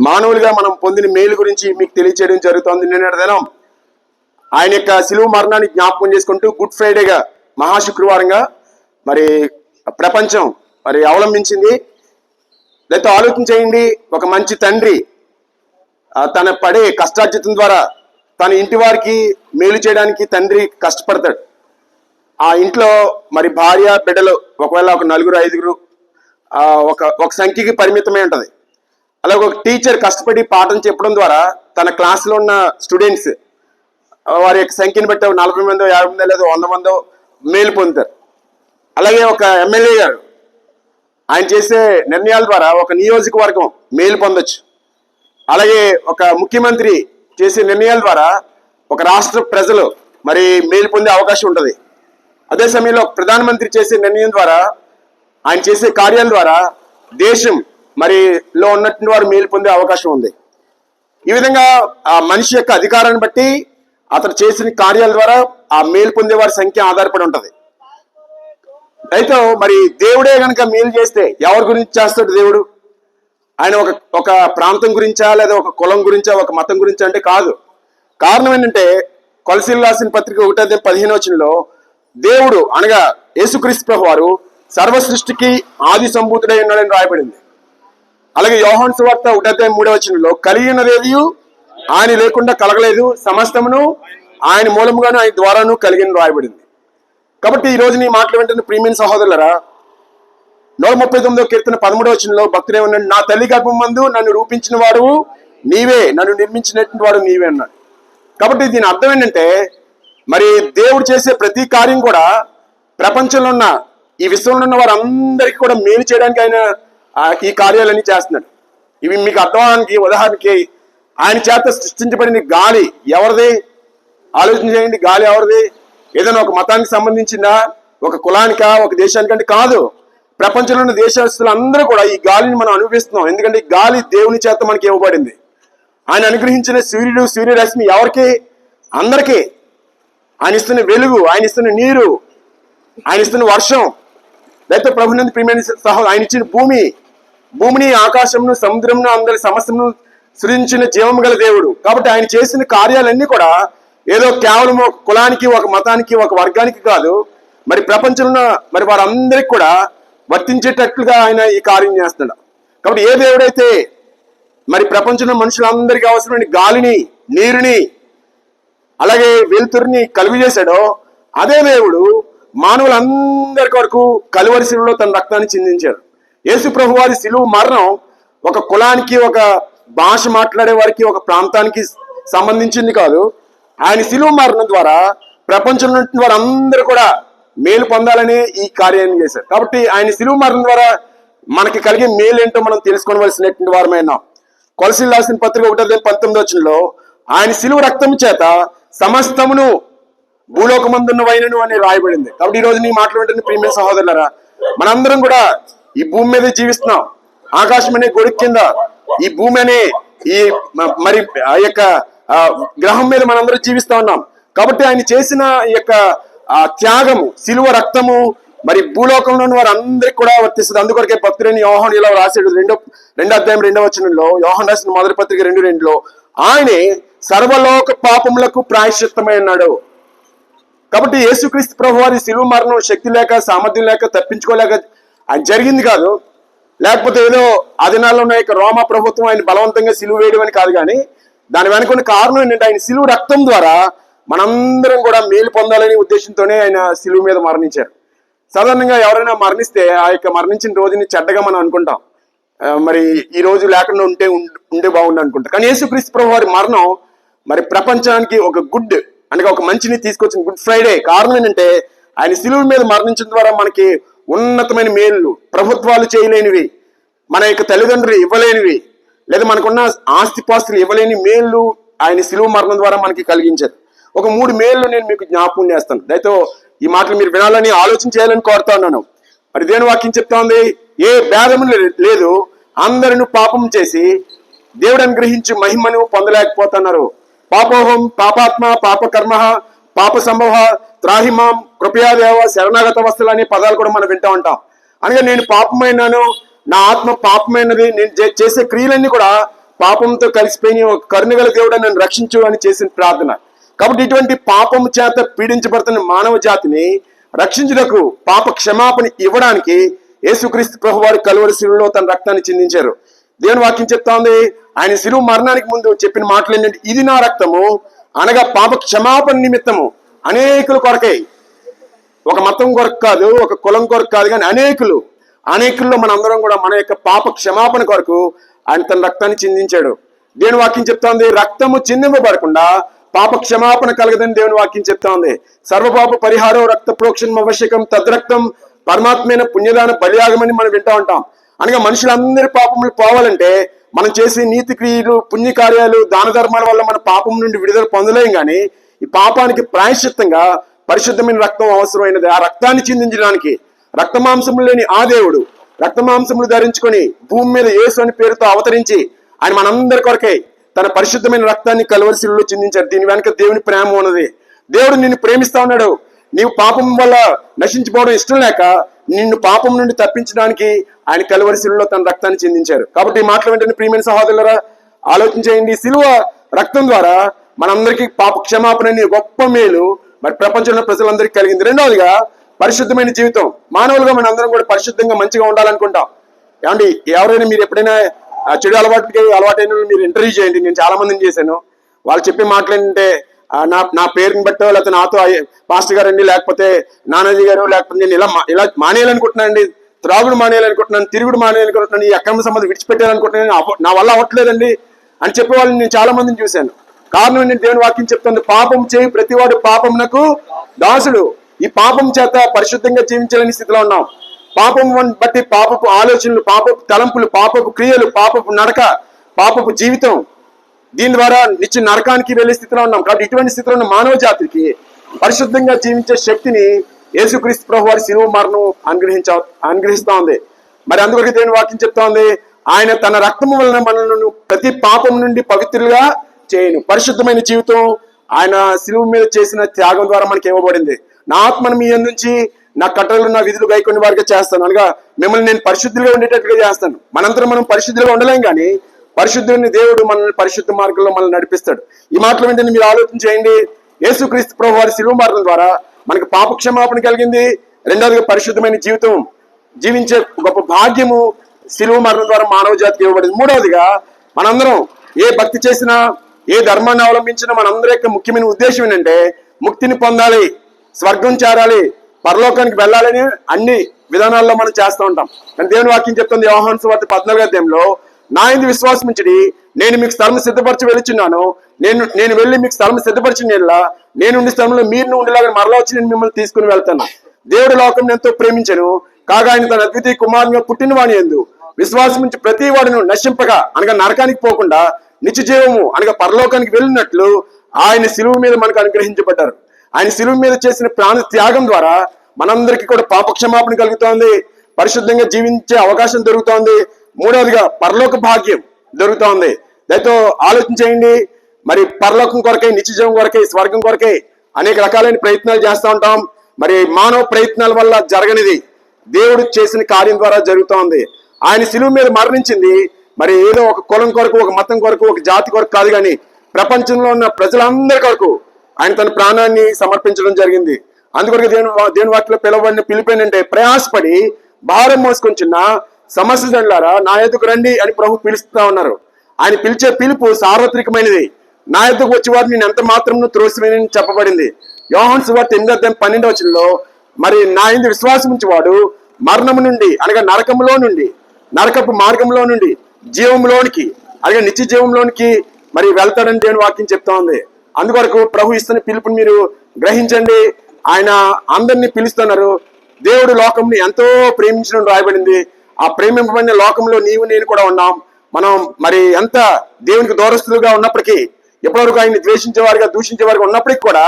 మానవులుగా మనం పొందిన మేలు గురించి మీకు తెలియచేయడం జరుగుతోంది. నిన్నటి దినం ఆయన యొక్క శిలువ మరణాన్ని జ్ఞాపకం చేసుకుంటూ గుడ్ ఫ్రైడేగా మహాశుక్రవారంగా మరి ప్రపంచం మరి అవలంబించింది. లేకపోతే ఆలోచన చేయండి, ఒక మంచి తండ్రి తన పడే కష్టార్జితం ద్వారా తన ఇంటి వారికి మేలు చేయడానికి తండ్రి కష్టపడతాడు. ఆ ఇంట్లో మరి భార్య బిడ్డలు ఒకవేళ ఒక నలుగురు ఐదుగురు ఒక సంఖ్యకి పరిమితమై ఉంటుంది. అలాగే ఒక టీచర్ కష్టపడి పాఠం చెప్పడం ద్వారా తన క్లాస్లో ఉన్న స్టూడెంట్స్ వారి యొక్క సంఖ్యను బట్టి 40 మందో 50 మందో లేదా 100 మందో మేలు పొందుతారు. అలాగే ఒక ఎమ్మెల్యే గారు ఆయన చేసే నిర్ణయాల ద్వారా ఒక నియోజకవర్గం మేలు పొందొచ్చు. అలాగే ఒక ముఖ్యమంత్రి చేసే నిర్ణయాల ద్వారా ఒక రాష్ట్ర ప్రజలు మరి మేలు పొందే అవకాశం ఉంటుంది. అదే సమయంలో ప్రధానమంత్రి చేసే నిర్ణయం ద్వారా ఆయన చేసే కార్యాల ద్వారా దేశం మరి లో ఉన్నటువంటి వారు మేలు పొందే అవకాశం ఉంది. ఈ విధంగా ఆ మనిషి యొక్క అధికారాన్ని బట్టి అతను చేసిన కార్యాల ద్వారా ఆ మేలు పొందే వారి సంఖ్య ఆధారపడి ఉంటుంది. అయితే మరి దేవుడే గనక మేలు చేస్తే ఎవరి గురించి చేస్తాడు దేవుడు? ఆయన ఒక ప్రాంతం గురించా లేదా ఒక కులం గురించా ఒక మతం గురించా అంటే కాదు. కారణం ఏంటంటే కొలసీలు రాసిన పత్రిక 1:15 దేవుడు అనగా యేసుక్రీస్తు ప్రభువు వారు సర్వ సృష్టికి ఆది సంభూతుడై ఉన్నాడని రాయబడింది. అలాగే యోహాను సువార్త 1:3 కలిగినదేది ఆయన లేకుండా కలగలేదు, సమస్తమును ఆయన మూలముగాను ఆయన ద్వారాను కలిగిన రాయబడింది. కాబట్టి ఈ రోజు నీ మాటలు వెంటనే ప్రియమైన సహోదరులరా, 139వ కీర్తన 13వ భక్తుడే ఉన్నాడు, నా తల్లి గర్భం మందు నన్ను రూపించిన వాడు నీవే, నన్ను నిర్మించినటువంటి వాడు నీవే అన్నాడు. కాబట్టి దీని అర్థం ఏంటంటే మరి దేవుడు చేసే ప్రతి కార్యం కూడా ప్రపంచంలో ఉన్న ఈ విశ్వంలో ఉన్న వారందరికీ కూడా మేలు చేయడానికి ఆయన ఈ కార్యాలన్నీ చేస్తున్నాడు. ఇవి మీకు అర్థమవడానికి ఉదాహరణకి ఆయన చేత సృష్టించబడిన గాలి ఎవరిది? ఆలోచన చేయండి, గాలి ఎవరిది? ఏదైనా ఒక మతానికి సంబంధించిందా, ఒక కులానికా, ఒక దేశానికంటే కాదు. ప్రపంచంలో ఉన్న దేశస్తులు అందరూ కూడా ఈ గాలిని మనం అనుభవిస్తున్నాం. ఎందుకంటే ఈ గాలి దేవుని చేత మనకి ఇవ్వబడింది. ఆయన అనుగ్రహించిన సూర్యుడు సూర్యరశ్మి ఎవరికి? అందరికీ. ఆయన ఇస్తున్న వెలుగు, ఆయన ఇస్తున్న నీరు, ఆయన ఇస్తున్న వర్షం, లేకపోతే ప్రభునందు ప్రియమైన సహోదరు ఆయన ఇచ్చిన భూమిని ఆకాశంను సముద్రంను అందరి సమస్తమును సృజించిన జీవము గల దేవుడు. కాబట్టి ఆయన చేసిన కార్యాలన్నీ కూడా ఏదో కేవలం ఒక కులానికి, ఒక మతానికి, ఒక వర్గానికి కాదు, మరి ప్రపంచంలో మరి వారందరికీ కూడా వర్తించేటట్లుగా ఆయన ఈ కార్యం చేస్తున్నాడు. కాబట్టి ఏ దేవుడైతే మరి ప్రపంచంలో మనుషులందరికీ అవసరమైన గాలిని, నీరుని, అలాగే వెలుతురిని కలుగు చేశాడో అదే దేవుడు మానవులందరి కొరకు కలువరి శిలువలో తన రక్తాన్ని చిందించాడు. యేసు ప్రభు వారి శిలువ మరణం ఒక కులానికి, ఒక భాష మాట్లాడే వారికి, ఒక ప్రాంతానికి సంబంధించింది కాదు. ఆయన శిలువ మరణం ద్వారా ప్రపంచంలో వారందరూ కూడా మేలు పొందాలని ఈ కార్యాన్ని చేశారు. కాబట్టి ఆయన శిలువ మరణం ద్వారా మనకి కలిగే మేలు ఏంటో మనం తెలుసుకోవలసినటువంటి వారమైనా. కొలసీలు రాసిన పత్రిక 1:19 ఆయన శిలువ రక్తం చేత సమస్తమును భూలోకమందున్న వైనను అని రాయబడింది. కాబట్టి ఈ రోజు నీ మాట్లాడుతున్న ప్రియమైన సహోదరులరా, మనందరం కూడా ఈ భూమి మీద జీవిస్తున్నాం. ఆకాశం అనే గొడుగు కింద ఈ భూమి అనే ఈ మరి ఆ యొక్క గ్రహం మీద మనందరం జీవిస్తా ఉన్నాం. కాబట్టి ఆయన చేసిన ఈ యొక్క త్యాగము, శిలువ రక్తము మరి భూలోకంలోని వారు అందరికి కూడా వర్తిస్తుంది. అందుకొరకే భక్తుడైన యోహాను ఇలా రాశాడు 2:2 యోహాను రాసిన మొదటి పత్రిక 2:2 ఆయనే సర్వలోక పాపములకు ప్రాయశ్చిత్తమై ఉన్నాడు. కాబట్టి యేసుక్రీస్తు ప్రభు వారి శిలువ మరణం శక్తి లేక, సామర్థ్యం లేక, తప్పించుకోలేక ఆయన జరిగింది కాదు. లేకపోతే ఏదో ఆ దినాల్లో ఉన్న యొక్క రోమా ప్రభుత్వం ఆయన బలవంతంగా సిలువ వేయడం అని కాదు. కానీ దాని వెనుకున్న కారణం ఏంటంటే ఆయన సిలువ రక్తం ద్వారా మనందరం కూడా మేలు పొందాలనే ఉద్దేశంతోనే ఆయన సిలువ మీద మరణించారు. సాధారణంగా ఎవరైనా మరణిస్తే ఆ యొక్క మరణించిన రోజుని చెడ్డగా మనం అనుకుంటాం, మరి ఈ రోజు లేకుండా ఉండే బాగుండు అనుకుంటాం. కానీ యేసుక్రీస్తు ప్రభు వారి మరణం మరి ప్రపంచానికి ఒక గుడ్ అనగా ఒక మంచిని తీసుకొచ్చిన గుడ్ ఫ్రైడే. కారణం ఏంటంటే ఆయన సిలువ మీద మరణించడం ద్వారా మనకి ఉన్నతమైన మేలు, ప్రభుత్వాలు చేయలేనివి, మన యొక్క తల్లిదండ్రులు ఇవ్వలేనివి, లేదా మనకున్న ఆస్తిపాస్తులు ఇవ్వలేని మేళ్ళు ఆయన సిలువ మరణం ద్వారా మనకి కలిగించారు. ఒక 3 మేళ్ళు నేను మీకు జ్ఞాపకం చేస్తాను. దయతో ఈ మాటలు మీరు వినాలని, ఆలోచన చేయాలని కోరుతా ఉన్నాను. మరి దేని వాక్యం చెప్తా ఉంది? ఏ భేదము లేదు, అందరిని పాపం చేసి దేవుడు అనుగ్రహించి మహిమను పొందలేకపోతున్నారు. పాపోహం, పాపాత్మ, పాపకర్మ, పాప సంభవ, త్రాహిమాం, కృపయాదేవ, శరణాగత వస్తువులు అనే పదాలు కూడా మనం వింటూ ఉంటాం. అనగా నేను పాపమైనాను, నా ఆత్మ పాపమైనది, నేను చేసే క్రియలన్నీ కూడా పాపంతో కలిసిపోయి ఒక కరుణగల దేవుడు నన్ను రక్షించు అని చేసిన ప్రార్థన. కాబట్టి ఇటువంటి పాపం చేత పీడించబడుతున్న మానవ జాతిని రక్షించుటకు పాప క్షమాపణ ఇవ్వడానికి యేసుక్రీస్తు ప్రభువారు కలువరి శిలువలో తన రక్తాన్ని చిందించారు. దేవుని వాక్యం చెప్తా ఉంది, ఆయన శిలువ మరణానికి ముందు చెప్పిన మాటలు ఏంటంటే, ఇది నా రక్తము, అనగా పాప క్షమాపణ నిమిత్తము అనేకుల కొరకై, ఒక మతం కొరకు కాదు, ఒక కులం కొరకు కాదు, కానీ అనేకుల్లో మన అందరం కూడా మన యొక్క పాప క్షమాపణ కొరకు ఆయన తన రక్తాన్ని చిందించాడు. దేవుని వాక్యం చెప్తా ఉంది, రక్తము చిందింపబడకుండా పాప క్షమాపణ కలగదని దేవుని వాక్యం చెప్తా ఉంది. సర్వపాప పరిహారం రక్త ప్రోక్షణం ఆవశ్యకం, తద్రక్తం పరమాత్మైన పుణ్యదాన బలియాగమని మనం వింటా ఉంటాం. అనగా మనుషులందరి పాపములు పోవాలంటే మనం చేసే నీతి క్రియలు, పుణ్యకార్యాలు, దాన ధర్మాల వల్ల మన పాపం నుండి విడుదల పొందలేం. కానీ ఈ పాపానికి ప్రాయశ్చిత్తంగా పరిశుద్ధమైన రక్తం అవసరమైనది. ఆ రక్తాన్ని చిందించడానికి రక్తమాంసములు లేని ఆ దేవుడు రక్తమాంసములు ధరించుకొని భూమి మీద యేసు అని పేరుతో అవతరించి ఆయన మనందరి కొరకై తన పరిశుద్ధమైన రక్తాన్ని కలువరి శిలువలో చిందించారు. దీని వెనక దేవుని ప్రేమ ఉన్నది. దేవుడు నిన్ను ప్రేమిస్తా ఉన్నాడు. నీవు పాపం వల్ల నశించిపోవడం ఇష్టం లేక నిన్ను పాపం నుండి తప్పించడానికి ఆయన కలువరి శిలువలో తన రక్తాన్ని చిందించారు. కాబట్టి ఈ మాటలు వెంటనే ప్రియమైన సహోదరులారా ఆలోచించేయండి. శిలువ రక్తం ద్వారా మనందరికీ పాప క్షమాపణ అనే గొప్ప మేలు మరి ప్రపంచంలో ప్రజలందరికీ కలిగింది. రెండవదిగా పరిశుద్ధమైన జీవితం. మానవులుగా మన అందరం కూడా పరిశుద్ధంగా మంచిగా ఉండాలనుకుంటాం. ఏమండి, ఎవరైనా మీరు ఎప్పుడైనా చెడు అలవాటైన మీరు ఇంటర్వ్యూ చేయండి. నేను చాలా మందిని చేశాను. వాళ్ళు చెప్పే మాటలు ఏంటంటే, నా పేరుని బట్టో లేకపోతే నాతో పాస్టర్ గారండి, లేకపోతే నానాజీ గారు, లేకపోతే నేను ఇలా మానేయాలనుకుంటున్నానండి, త్రాగుడు మానేయాలనుకుంటున్నాను, తిరుగుడు మానేయాలనుకుంటున్నాను, ఈ అక్రమ సంబంధం విడిచిపెట్టాలనుకుంటున్నాను, నా వల్ల అవ్వట్లేదండి అని చెప్పే వాళ్ళని నేను చాలా మందిని చూశాను. కారణం ఏంటంటే దేవుని వాక్యం చెప్తుంది, పాపం చేయి ప్రతివాడు పాపమునకు దాసుడు. ఈ పాపం చేత పరిశుద్ధంగా జీవించాలని స్థితిలో ఉన్నాం. పాపం బట్టి పాపపు ఆలోచనలు, పాపపు తలంపులు, పాపపు క్రియలు, పాపపు నడక, పాపపు జీవితం, దీని ద్వారా నిత్య నరకానికి వెళ్లే స్థితిలో ఉన్నాం. కాబట్టి ఇటువంటి స్థితిలో ఉన్న మానవ జాతికి పరిశుద్ధంగా జీవించే శక్తిని యేసుక్రీస్తు ప్రభువారి శిలువ మరణం అనుగ్రహిస్తా ఉంది. మరి అందుకొరకు దేవుని వాక్యం చెప్తా ఉంది, ఆయన తన రక్తము వలన మనల్ని ప్రతి పాపం నుండి పవిత్రులుగా చేయను. పరిశుద్ధమైన జీవితం ఆయన శిలువ మీద చేసిన త్యాగం ద్వారా మనకి ఇవ్వబడింది. నా ఆత్మను మీ నుంచి నా కట్టలు, నా విధులు గైకొని వారిగా చేస్తాను, అనగా మిమ్మల్ని నేను పరిశుద్ధులుగా ఉండేటట్టుగా చేస్తాను. మనందరం మనం పరిశుద్ధులుగా ఉండలేం, కానీ పరిశుద్ధుని దేవుడు మనల్ని పరిశుద్ధ మార్గంలో మనల్ని నడిపిస్తాడు. ఈ మాటలు వెంటనే మీరు ఆలోచన చేయండి. యేసుక్రీస్తు ప్రభు వారి శిలువ మరణం ద్వారా మనకి పాప క్షమాపణ కలిగింది. రెండవదిగా పరిశుద్ధమైన జీవితం జీవించే గొప్ప భాగ్యము శిలువ మరణం ద్వారా మానవ జాతికి ఇవ్వబడింది. మూడవదిగా మనందరం ఏ భక్తి చేసినా, ఏ ధర్మాన్ని అవలంబించినా మనందరి యొక్క ముఖ్యమైన ఉద్దేశం ఏంటంటే ముక్తిని పొందాలి, స్వర్గం చేరాలి, పరలోకానికి వెళ్ళాలని అన్ని విధానాల్లో మనం చేస్తూ ఉంటాం. కానీ దేవుని వాక్యం చెప్తుంది యోహాను సువార్త 14వ అధ్యాయంలో, నా యందు విశ్వాసం ఉంచుడి, నేను మీకు స్థలం సిద్ధపరచి వెళుచున్నాను, నేను వెళ్ళి మీకు స్థలం సిద్ధపరిచిన నేను ఉండే స్థలంలో మీరు ఉండేలాగా మరలా వచ్చి నేను మిమ్మల్ని తీసుకుని వెళ్తాను. దేవుడు లోకం ఎంతో ప్రేమించను, కాగా ఆయన తన అద్వితీయ కుమారునిగా పుట్టిన వాని యందు విశ్వాసం ఉంచి ప్రతి వాడును నశింపగా, అనగా నరకానికి పోకుండా నిత్య జీవము అనగా పరలోకానికి వెళ్ళినట్లు ఆయన శిలువ మీద మనకు అనుగ్రహించబడ్డారు. ఆయన శిలువ మీద చేసిన ప్రాణ త్యాగం ద్వారా మనందరికీ కూడా పాపక్షమాపణ కలుగుతోంది, పరిశుద్ధంగా జీవించే అవకాశం దొరుకుతోంది. మూడవదిగా పరలోక భాగ్యం దొరుకుతోంది. దయతో ఆలోచన చేయండి. మరి పరలోకం కొరకై, నిత్య జీవం కొరకై, స్వర్గం కొరకై అనేక రకాలైన ప్రయత్నాలు చేస్తూ ఉంటాం. మరి మానవ ప్రయత్నాల వల్ల జరగనిది దేవుడు చేసిన కార్యం ద్వారా జరుగుతోంది. ఆయన శిలువ మీద మరణించింది మరి ఏదో ఒక కులం కొరకు, ఒక మతం కొరకు, ఒక జాతి కొరకు కాదు, కానీ ప్రపంచంలో ఉన్న ప్రజలందరి కొరకు ఆయన తన ప్రాణాన్ని సమర్పించడం జరిగింది. అందుకొరకు దేవుని వాక్యంలో పిలవబడిన పిలిపేనంటే, ప్రయాసపడి భారం మోసుకొంచున్న సమస్య జనులారా నా యొద్దకు రండి అని ప్రభు పిలుస్తా ఉన్నారు. ఆయన పిలిచే పిలుపు సార్వత్రికమైనది. నా యొద్దకు వచ్చే వారిని నేను ఎంత మాత్రం త్రోసివేయనని చెప్పబడింది. యోహాను సువార్త 8వ అధ్యాయం 12వ వచనంలో, మరి నా యందు విశ్వాసం ఉంచేవాడు మరణము నుండి అనగా నరకములో నుండి, నరకపు మార్గంలో నుండి జీవంలోనికి అలాగే నిత్య జీవంలోనికి మరి వెళ్తాడని దేవుని వాక్యం చెప్తా ఉంది. అందుకొరకు ప్రభు ఇస్తున్న పిలుపుని మీరు గ్రహించండి. ఆయన అందరినీ పిలుస్తున్నారు. దేవుడు లోకంని ఎంతో ప్రేమించడం రాయబడింది. ఆ ప్రేమింపబడిన లోకంలో నీవు నేను కూడా ఉన్నాం. మనం మరి ఎంత దేవునికి దూరస్తులుగా ఉన్నప్పటికీ, ఎప్పటివరకు ఆయన్ని ద్వేషించేవారుగా, దూషించేవారుగా ఉన్నప్పటికీ కూడా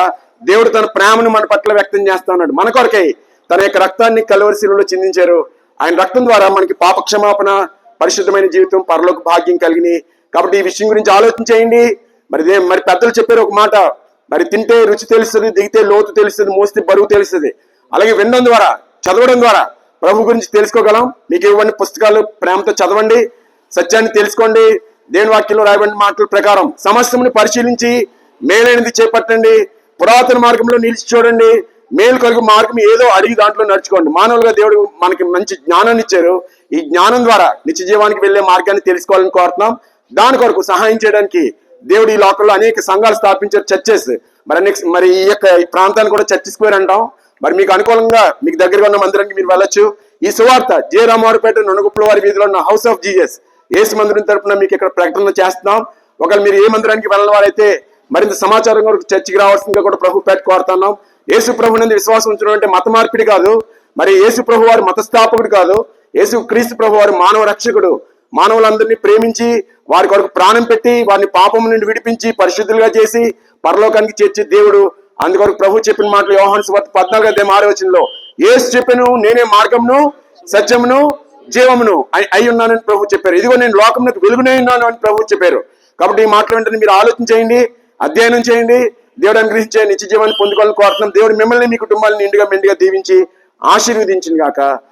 దేవుడు తన ప్రేమను మన పట్ల వ్యక్తం చేస్తా ఉన్నాడు. మన కొరకై తన యొక్క రక్తాన్ని కలువరి శిలువలో చిందించారు. ఆయన రక్తం ద్వారా మనకి పాప క్షమాపణ, పరిశుద్ధమైన జీవితం, పరలోక భాగ్యం కలిగినాయి. కాబట్టి ఈ విషయం గురించి ఆలోచన చేయండి. మరి పెద్దలు చెప్పారు ఒక మాట, మరి తింటే రుచి తెలుస్తుంది, దిగితే లోతు తెలుస్తుంది, మోస్తే బరువు తెలుస్తుంది. అలాగే వినడం ద్వారా, చదవడం ద్వారా ప్రభు గురించి తెలుసుకోగలం. మీకు ఇవ్వండి పుస్తకాలు, ప్రేమతో చదవండి, సత్యాన్ని తెలుసుకోండి. దేవుని వాక్యంలో రాయబడిన మాటల ప్రకారం సమస్తమును పరిశీలించి మేలైనది చేపట్టండి, పురాతన మార్గంలో నిలిచి చూడండి, మేలు కలిగి మార్గం ఏదో అడిగి దాంట్లో నడుచుకోండి. మానవులుగా దేవుడు మనకి మంచి జ్ఞానాన్ని ఇచ్చారు. ఈ జ్ఞానం ద్వారా నిత్య జీవానికి వెళ్లే మార్గాన్ని తెలుసుకోవాలని కోరుతున్నాం. దాని కొరకు సహాయం చేయడానికి దేవుడు ఈ లోకంలో అనేక సంఘాలు స్థాపించారు, చర్చెస్. మరి ఈ యొక్క ప్రాంతాన్ని కూడా చర్చ్ స్క్వేర్ అంటాం. మరి మీకు అనుకూలంగా మీకు దగ్గరగా ఉన్న మందిరానికి మీరు వెళ్ళొచ్చు. ఈ సువార్త జే రామారుపేట నొనగుప్పల వారి వీధిలో ఉన్న హౌస్ ఆఫ్ జీసస్ యేసు మందిరం తరపున మీకు ఇక్కడ ప్రకటన చేస్తున్నాం. ఒకవేళ మీరు ఏ మందిరానికి వెళ్ళిన వారైతే మరింత సమాచారం కొరకు చర్చికి రావాల్సిందిగా కూడా ప్రభు పేట కోరుతున్నాం. యేసు ప్రభు నందు విశ్వాసం ఉంచడం అంటే మత మార్పిడి కాదు. మరి యేసు ప్రభు వారు మతస్థాపకుడు కాదు. యేసు క్రీస్తు ప్రభు వారు మానవ రక్షకుడు. మానవులందరినీ ప్రేమించి వారి కొరకు ప్రాణం పెట్టి వారిని పాపం నుండి విడిపించి పరిశుద్ధులుగా చేసి పరలోకానికి చేర్చే దేవుడు. అందుకొరకు ప్రభు చెప్పిన మాటలు యోహాను సువార్త 14:6 యేసు చెప్పెను, నేనే మార్గమును సత్యమును జీవమును అయి ఉన్నానని ప్రభు చెప్పారు. ఇదిగో నేను లోకమునకు వెలుగునే ఉన్నాను అని ప్రభు చెప్పారు. కాబట్టి ఈ మాటలు వెంటనే మీరు ఆలోచన చేయండి, అధ్యయనం చేయండి, దేవుడు అనుగ్రహించే నిత్య జీవాన్ని పొందుకోవాలని కోరుతున్నాం. దేవుడు మిమ్మల్ని మీ కుటుంబాలను నిండుగా మెండుగా దీవించి ఆశీర్వదించింది గాక.